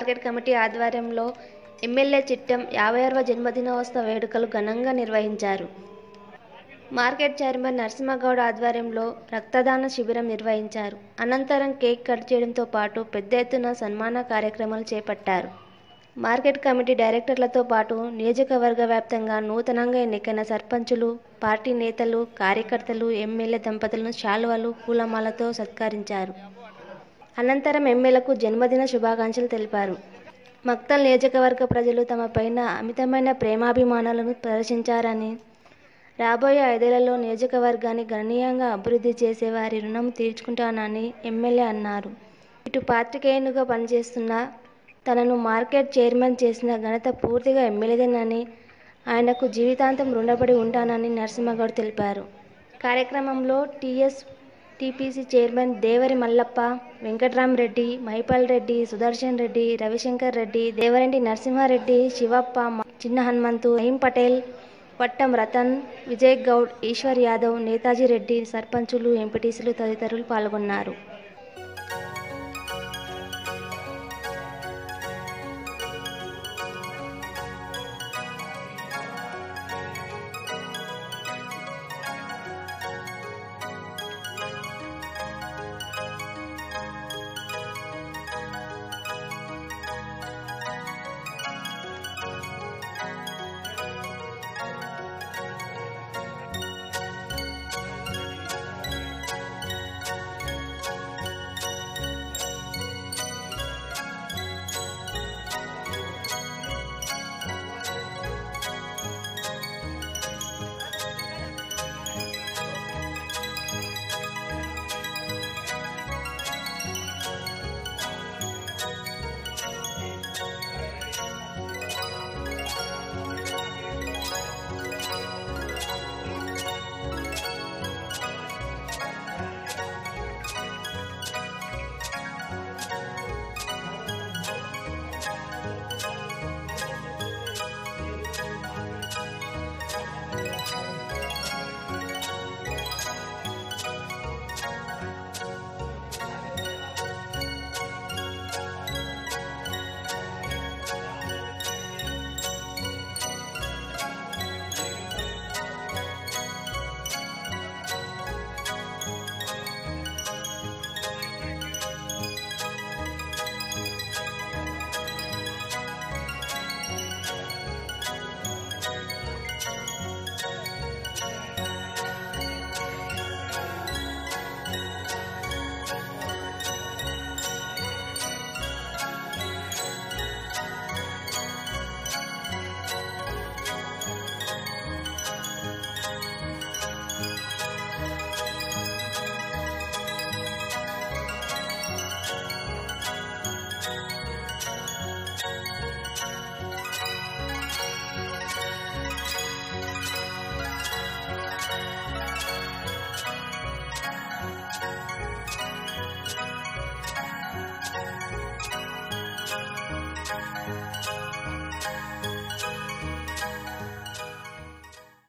Market committee ఆధ్వర్యంలో MLA Chittem 56వ జన్మదినోత్సవ వేడుకలు ఘనంగా నిర్వహించారు. మార్కెట్ చైర్మన్ నరసింహగౌడ్ ఆధ్వర్యంలో రక్తదాన శిబిరం నిర్వహించారు. అనంతరం కేక్ కట్ చేయడంతో పాటు పెద్ద ఎత్తున సన్మాన కార్యక్రమాలు చేపట్టారు. మార్కెట్ కమిటీ డైరెక్టర్లతో పాటు నియోజకవర్గ వ్యాప్తంగా నూతనంగా ఎన్నికైన సర్పంచులు, పార్టీ నేతలు, కార్యకర్తలు ఎమ్మెల్యే దంపతులను శాలువాలు, పూలమాలతో సత్కరించారు. అనంతరం ఎమ్మెల్యేకు జన్మదిన శుభాకాంక్షలు తెలిపారు. మక్తల్ నియోజకవర్గ ప్రజలు తమ పైన అమితమైన ప్రేమాభిమానాలను ప్రదర్శించారని, రాబోయే 5 ఏళ్లలో నియోజకవర్గాన్ని గణనీయంగా అభివృద్ధి చేసే వారి రుణం తీర్చుకుంటానని ఎమ్మెల్యే అన్నారు. ఇటు పాత్రికేయునిగా పనిచేస్తున్న తనను మార్కెట్ చైర్మన్ చేసిన ఘనత పూర్తిగా ఎమ్మెల్యేదేనని, ఆయనకు జీవితాంతం రుణపడి ఉంటానని నరసింహగౌడ్ తెలిపారు. కార్యక్రమంలో టీపీసీ చైర్మన్ దేవరి మల్లప్ప, వెంకట్రామరెడ్డి, మైపాల్ రెడ్డి, సుదర్శన్ రెడ్డి, రవిశంకర్ రెడ్డి, దేవరెడ్డి నరసింహారెడ్డి, శివప్ప, చిన్న హనుమంతు, రహీం పటేల్, వట్టం రతన్, విజయ్ గౌడ్, ఈశ్వర్ యాదవ్, నేతాజీ రెడ్డి, సర్పంచులు, ఎంపీటీసీలు తదితరులు పాల్గొన్నారు.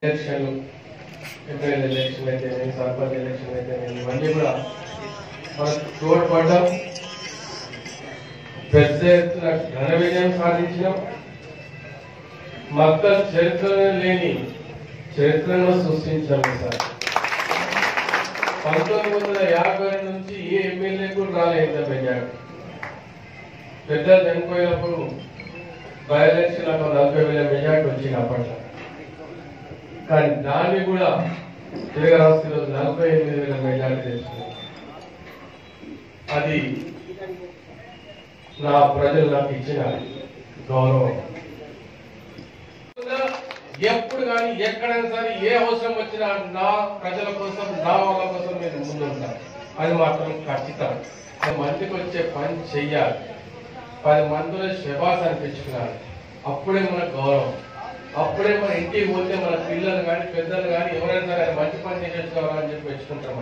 ఎలక్షన్లు, ఎమ్మెల్యే ఎలక్షన్ అయితే, సర్పంచ్ ఎలక్షన్ అయితే, ఇవన్నీ కూడా మనకు తోడ్పడ్డాం. పెద్ద ఎత్తున ఘన విజయం సాధించినాం. మక్తల్ చరిత్రలో లేని చరిత్రను సృష్టించాము సార్. 1950 నుంచి ఏ ఎమ్మెల్యే కూడా రాలేదు మెజార్టీ. పెద్దలు చనిపోయినప్పుడు బై ఎలక్షన్ 40,000 మెజార్టీ వచ్చింది అప్పట్లో. కానీ దాన్ని కూడా తిరగరాసి 48,000 మెజార్టీ తెచ్చుకున్నాం. అది నా ప్రజలు నాకు ఇచ్చిన గౌరవం. ఎప్పుడు కానీ ఎక్కడైనా సరే ఏ అవసరం వచ్చినా నా ప్రజల కోసం, నా వాళ్ళ కోసం నేను ముందుంటాను. అది మాత్రం ఖచ్చితం. 10 మందికి వచ్చే పని చెయ్యాలి, 10 మందిలో శబాస్ అనిపించుకోవాలి. అప్పుడే మన గౌరవం. అప్పుడే మన ఇంటికి పోతే మన పిల్లలు కానీ, పెద్దలు కానీ ఎవరైనా సరే అది మంచి పని చేసేసుకోవాలని అని చెప్పి మెచ్చుకుంటాం.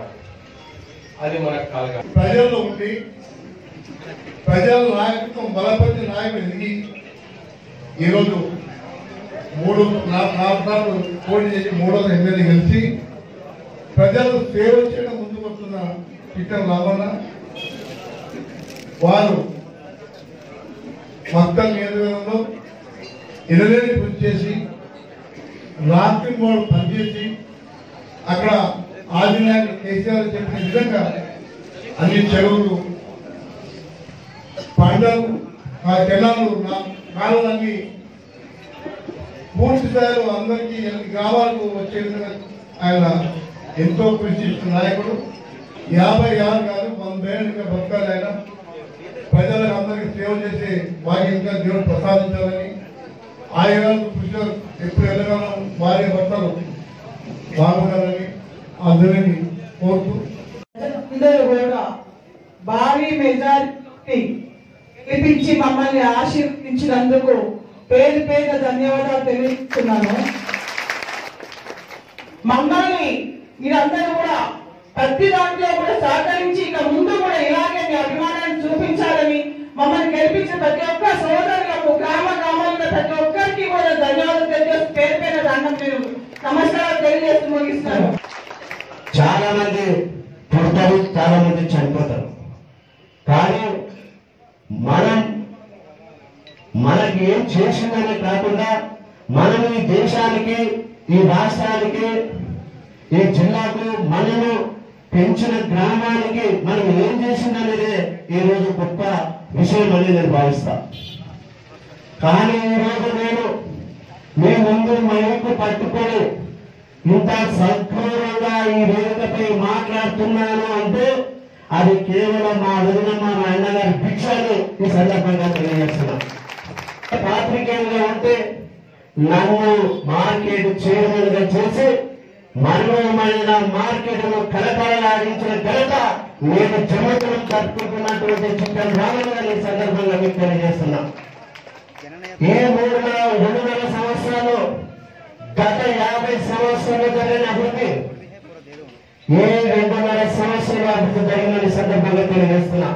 అది మనకు కలగాలి. ప్రజల్లో ఉండి ప్రజల నాయకత్వం బలపరిచిన నాయకుడు ఎదిగి ఈరోజు 4 సార్లు పోటీ చేసి 3వ ఎమ్మెల్యే గెలిచి ప్రజలు సేవ చేయడం ముందుకు వస్తున్న చిట్టెం రామన్న వారు మక్తల్ నియోజకవర్గంలో ఎనలేని కృషి చేసి రాత్రి మూడు పనిచేసి అక్కడ ఆదినాయకుడు కేసీఆర్ చెప్పిన విధంగా అన్ని చెరువులు పంటలు ఆ కెనాలు కాలువలన్నీ పూర్తి స్థాయిలో అందరికీ గ్రామాలకు వచ్చే విధంగా ఆయన ఎంతో కృషి చేసిన నాయకుడు. 50 ఏళ్ళు కాదు 100 ఏళ్ళు ఇంకా బతకాలి ఆయన. ప్రజలకు అందరికీ సేవ చేసే భాగ్యం ఇంకా దేవుడు ప్రసాదించాలని ఆయన కృషి ఎప్పుడు ఎదగాలం భార్య భర్తలు బాగుండాలని అందరినీ కోరుతూ అందరూ కూడా భారీ మెజారిటీ గెలిపించి మమ్మల్ని ఆశీర్వదించినందుకు పేరు పేరు ధన్యవాదాలు తెలియజేస్తున్నాను. మమ్మల్ని మీరందరూ కూడా ప్రతి దాంట్లో కూడా సహకరించి ఇక ముందు కూడా ఇలాగే మీ అభిమానాన్ని చూపించాలని మమ్మల్ని గెలిపించిన ప్రతి ఒక్క సోదరులకు గ్రామాల్లో ప్రతి ఒక్కరికి కూడా ధన్యవాదాలు తెలియజేస్తూ పేరు పేరు దండం నేను నమస్కారాలు తెలియజేస్తూ ముగిస్తాను. చాలా మంది పుడతారు, చాలా మంది చనిపోతారు. కానీ మనకి ఏం చేసిందనే కాకుండా మనం ఈ దేశానికి, ఈ రాష్ట్రానికి, ఈ జిల్లాకు, మనము పెంచిన గ్రామానికి మనం ఏం చేసిందనేదే ఈరోజు గొప్ప విషయం అని నేను భావిస్తా. కానీ ఈరోజు నేను మీ ముందు మైకు పట్టుకొని ఇంత సద్గౌరవంగా ఈ వేదికపై మాట్లాడుతున్నాను అంటే అది కేవలం మా వదినమ్మ మా అన్నగారి భిక్షను ఈ సందర్భంగా తెలియజేస్తున్నాను. పాత్రికేయులుగా ఉంటే నన్ను మార్కెట్ చైర్మన్ గా చేసి మనోహరమైన మార్కెట్ ను కలకలలాడించిన ఘనత నేను జన్మదినం జరుపుకుంటున్నటువంటి చిట్టన్ రామన్ ఈ సందర్భంగా మీకు తెలియజేస్తున్నా. ఈ 2.5 సంవత్సరాలు గత 50 సంవత్సరాలు జరిగిన అభివృద్ధి ఏ 2.5 సంవత్సరాల అభివృద్ధి జరిగిందని సందర్భంగా తెలియజేస్తున్నా.